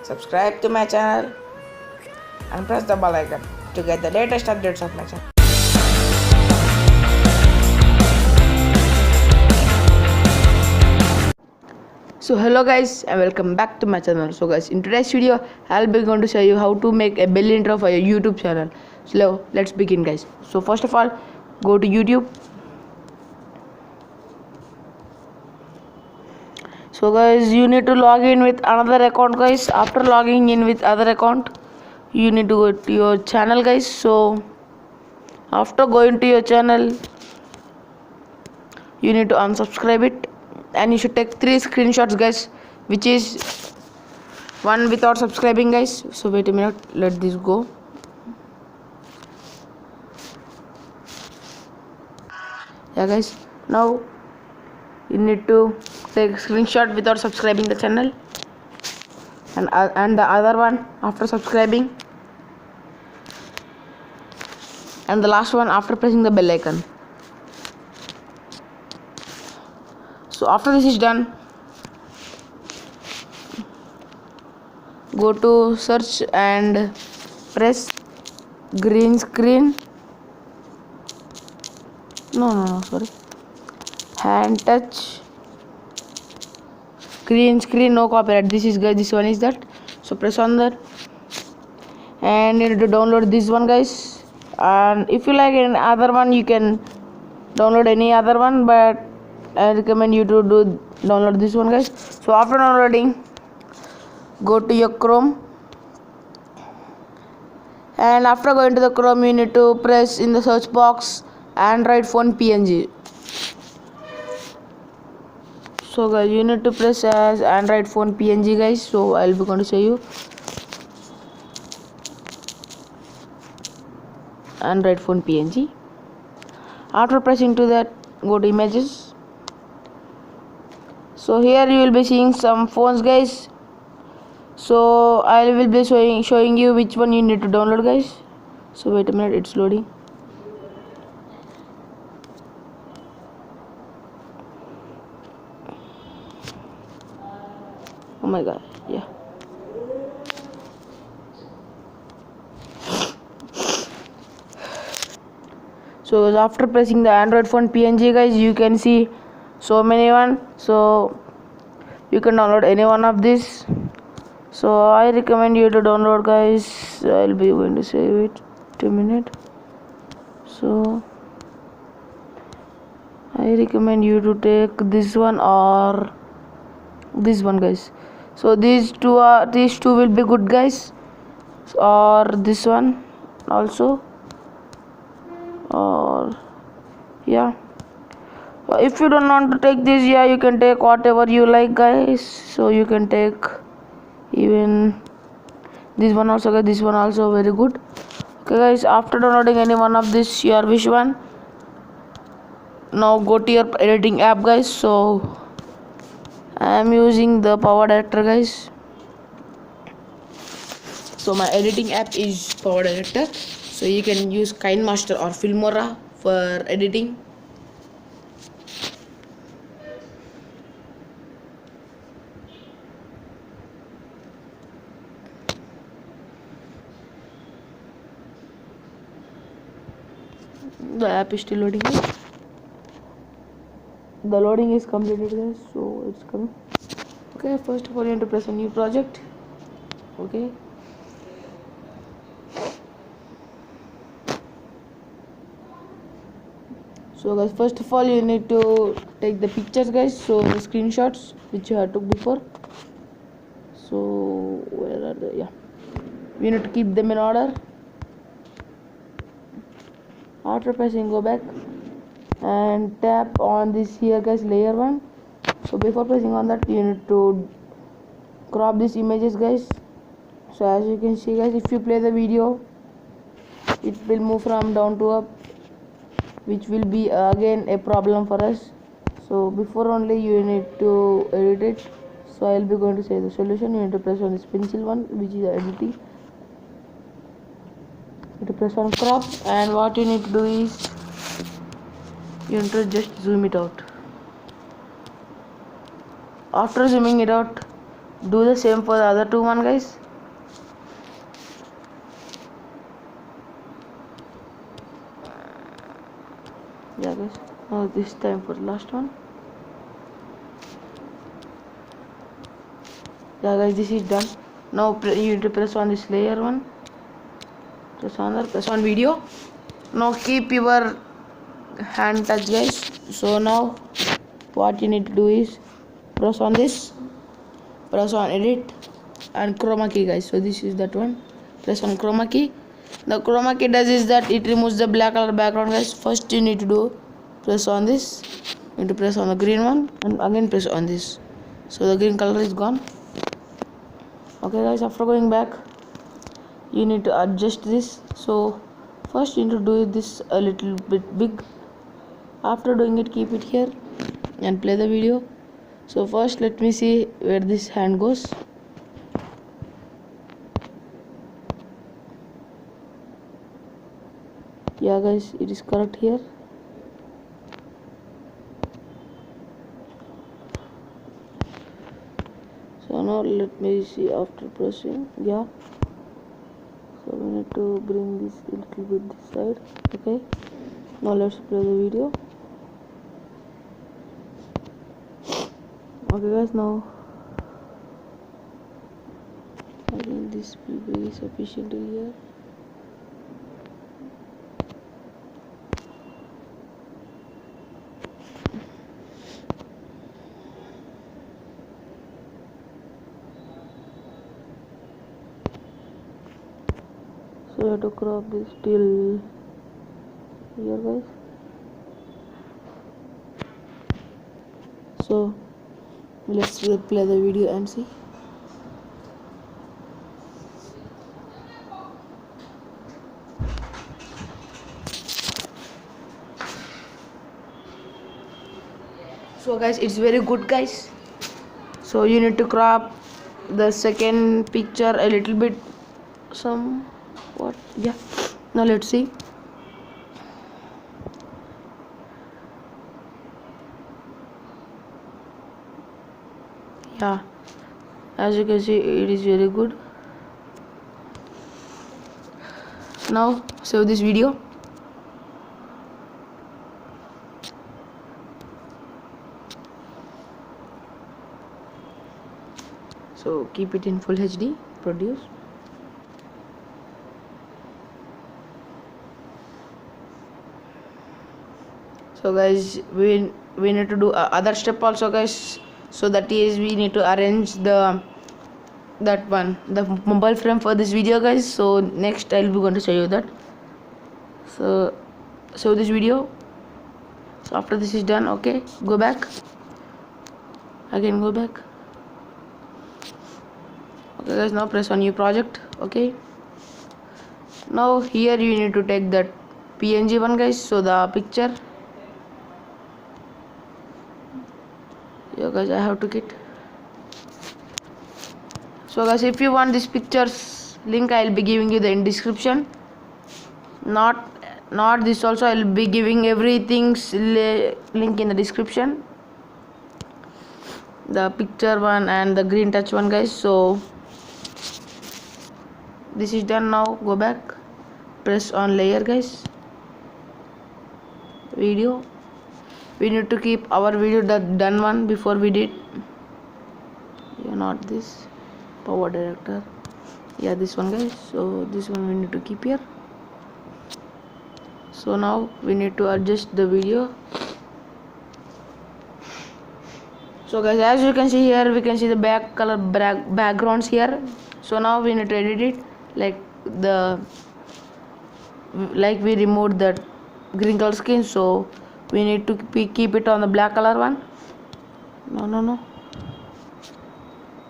subscribe to my channel and press the bell icon to get the latest updates of my channel. So hello guys and welcome back to my channel. So guys, in today's video I'll be going to show you how to make a belly intro for your YouTube channel. So let's begin guys. So first of all, go to YouTube. So guys, you need to log in with another account guys. After logging in with other account, you need to go to your channel guys. So after going to your channel, you need to unsubscribe it and you should take 3 screenshots guys, which is one without subscribing guys. So wait a minute, let this go. Yeah guys, now you need to take a screenshot without subscribing the channel and the other one after subscribing, and the last one after pressing the bell icon. So after this is done, go to search and press green screen. Sorry, hand touch green screen, no copyright. This is guys, this one is that. So press on that and you need to download this one guys, and if you like any other one you can download any other one, but I recommend you to download this one guys. So after downloading, go to your Chrome, and after going to the Chrome you need to press in the search box Android phone PNG. So guys, you need to press as Android phone PNG guys. So I'll be going to show you Android phone PNG. After pressing to that, go to images. So here you will be seeing some phones guys. So I will be showing you which one you need to download guys. So wait a minute, it's loading. Oh my god, yeah. So after pressing the Android phone PNG guys, you can see so many one. So you can download any one of these. So I recommend you to download guys. I'll be going to save it 2 minutes. So I recommend you to take this one or this one guys. So these two will be good guys, or this one also, or yeah. If you don't want to take this, yeah, you can take whatever you like guys. So you can take even this one also guys. This one also very good. Okay guys, after downloading any one of this, your wish one, now go to your editing app guys. So I am using the Power Director guys. So my editing app is Power Director. So you can use KineMaster or Filmora for editing. The app is still loading. The loading is completed guys, so it's coming. Okay, first of all you need to press a new project. Okay, so guys, first of all you need to take the pictures guys. So the screenshots which you had took before. So where are they? Yeah, you need to keep them in order. After pressing go back and tap on this here guys, layer 1. So before pressing on that, you need to crop these images guys. So as you can see guys, if you play the video, it will move from down to up, which will be again a problem for us. So before only you need to edit it. So I will be going to say the solution. You need to press on this pencil one, which is editing. You need to press on crop, and what you need to do is you need to just zoom it out. After zooming it out, do the same for the other two one, guys. Yeah guys, now this time for the last one. Yeah guys, this is done. Now you need to press on this layer one, press on video. Now keep your hand touch, guys. So now what you need to do is press on this, press on edit and chroma key, guys. So this is that one, press on chroma key. The chroma key does is that it removes the black color background, guys. First you need to do press on this, you need to press on the green one and again press on this, so the green color is gone. Okay guys, after going back you need to adjust this. So first you need to do this a little bit big. After doing it, keep it here and play the video. So first let me see where this hand goes. Yeah guys, it is correct here. So now let me see after pressing. Yeah, so we need to bring this a little bit this side. Okay, now let's play the video. Okay guys, now I think this will be sufficient here. So I have to crop this till here, guys. So let's play the video and see. So guys, it's very good, guys. So you need to crop the second picture a little bit, somewhat. Yeah, now let's see. Yeah, as you can see, it is very good. Now save this video. So keep it in full HD, produce. So guys, we need to do other step also, guys. So that is, we need to arrange the mobile frame for this video, guys. So next I'll be going to show you that. So this video. So after this is done, okay, go back again, go back. Okay guys, now press on new project. Okay, now here you need to take that PNG one, guys. So the picture, yeah guys, I have to get. So guys, if you want this pictures link, I'll be giving you the in description. Not this also, I'll be giving everything's link in the description, the picture one and the green touch one, guys. So this is done. Now go back, press on layer, guys, video. We need to keep our video the done one before we did. Yeah, not this power director, yeah, this one, guys. So this one we need to keep here. So now we need to adjust the video. So guys, as you can see here, we can see the back color backgrounds here. So now we need to edit it like we removed that green color skin, so we need to keep it on the black color one. No,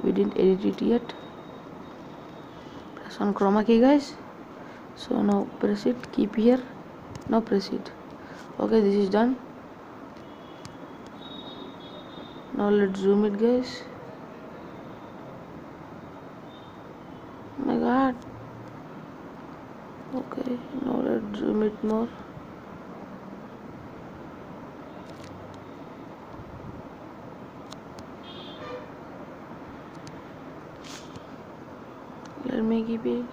we didn't edit it yet. Press on chroma key, guys. So now press it, keep here, now press it. Okay, this is done. Now let's zoom it, guys. Oh my god. Okay, now let's zoom it more. Let me keep it.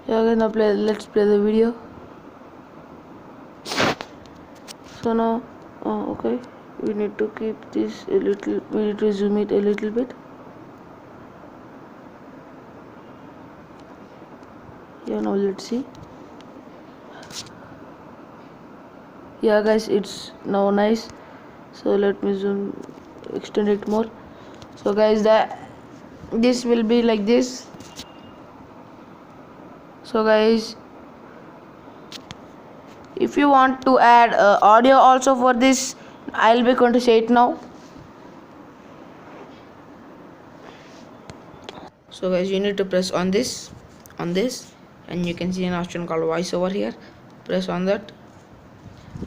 Yeah, okay, now let's play the video. So now, okay, we need to keep this a little, we need to zoom it a little bit. Yeah, now let's see. Yeah guys, it's now nice. So let me zoom, extend it more. So guys, this will be like this. So guys, if you want to add audio also for this, I'll be going to say it now. So guys, you need to press on this, and you can see an option called voice over here. Press on that.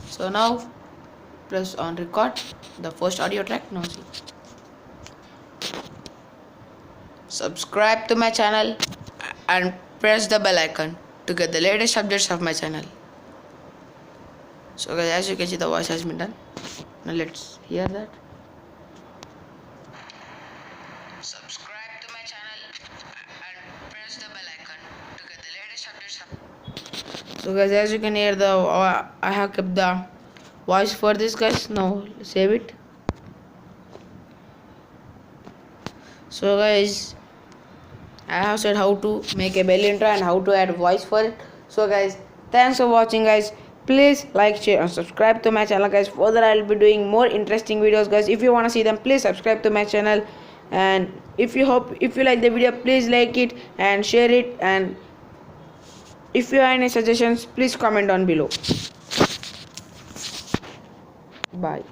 So now press on record the first audio track. Now see. Subscribe to my channel and press the bell icon to get the latest updates of my channel. So guys, as you can see, the voice has been done. Now let's hear that. Subscribe to my channel and press the bell icon to get the latest updates. So guys, as you can hear, I have kept the voice for this guys. Now save it. So guys, I have said how to make a bell intro and how to add voice for it. So guys, thanks for watching guys. Please like, share and subscribe to my channel guys. Further I will be doing more interesting videos guys. If you want to see them, please subscribe to my channel. And if you like the video, please like it and share it. And if you have any suggestions, please comment down below. Bye.